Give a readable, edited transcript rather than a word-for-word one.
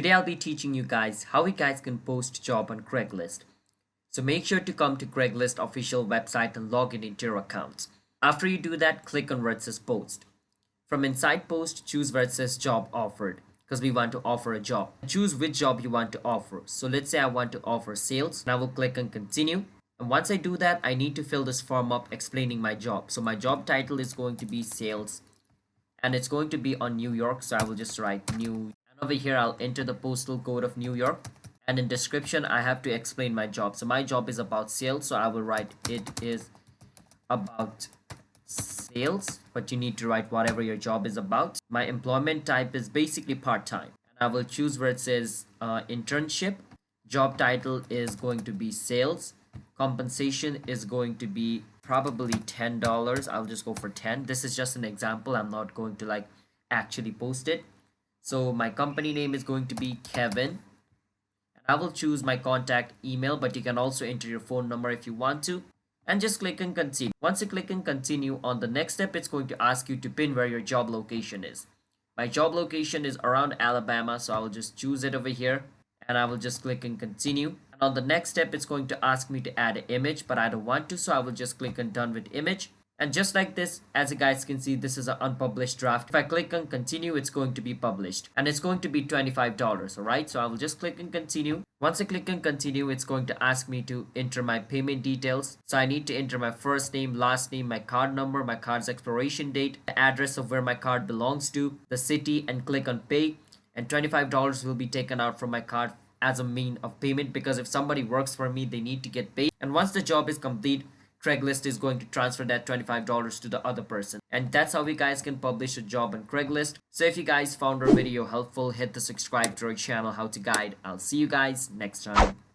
Today I'll be teaching you guys how you guys can post job on Craigslist. So make sure to come to Craigslist official website and log in into your accounts. After you do that, click on where it says post. From inside post, choose where it says job offered because we want to offer a job. Choose which job you want to offer. So let's say I want to offer sales and I will click on continue. And once I do that, I need to fill this form up explaining my job. So my job title is going to be sales and it's going to be on New York. So I will just write New. And over here, I'll enter the postal code of New York. And in description, I have to explain my job. So my job is about sales. So I will write it is about sales, but you need to write whatever your job is about. My employment type is basically part-time. And I will choose where it says internship. Job title is going to be sales. Compensation is going to be probably $10. I'll just go for 10. This is just an example. I'm not going to actually post it. So my company name is going to be Kevin. And I will choose my contact email, but you can also enter your phone number if you want to. And just click and continue. Once you click and continue, on the next step, it's going to ask you to pin where your job location is. My job location is around Alabama, so I will just choose it over here. And I will just click and continue. And on the next step, it's going to ask me to add an image, but I don't want to, so I will just click on done with image. And just like this, as you guys can see, this is an unpublished draft. If I click on continue, it's going to be published and it's going to be $25. All right, so I will just click and continue. Once I click on continue, it's going to ask me to enter my payment details. So I need to enter my first name, last name, my card number, my card's expiration date, the address of where my card belongs to, the city, and click on pay. And $25 will be taken out from my card as a mean of payment, because if somebody works for me, they need to get paid. And once the job is complete, Craigslist is going to transfer that $25 to the other person. And that's how you guys can publish a job on Craigslist. So if you guys found our video helpful, hit the subscribe to our channel, How to Guide. I'll see you guys next time.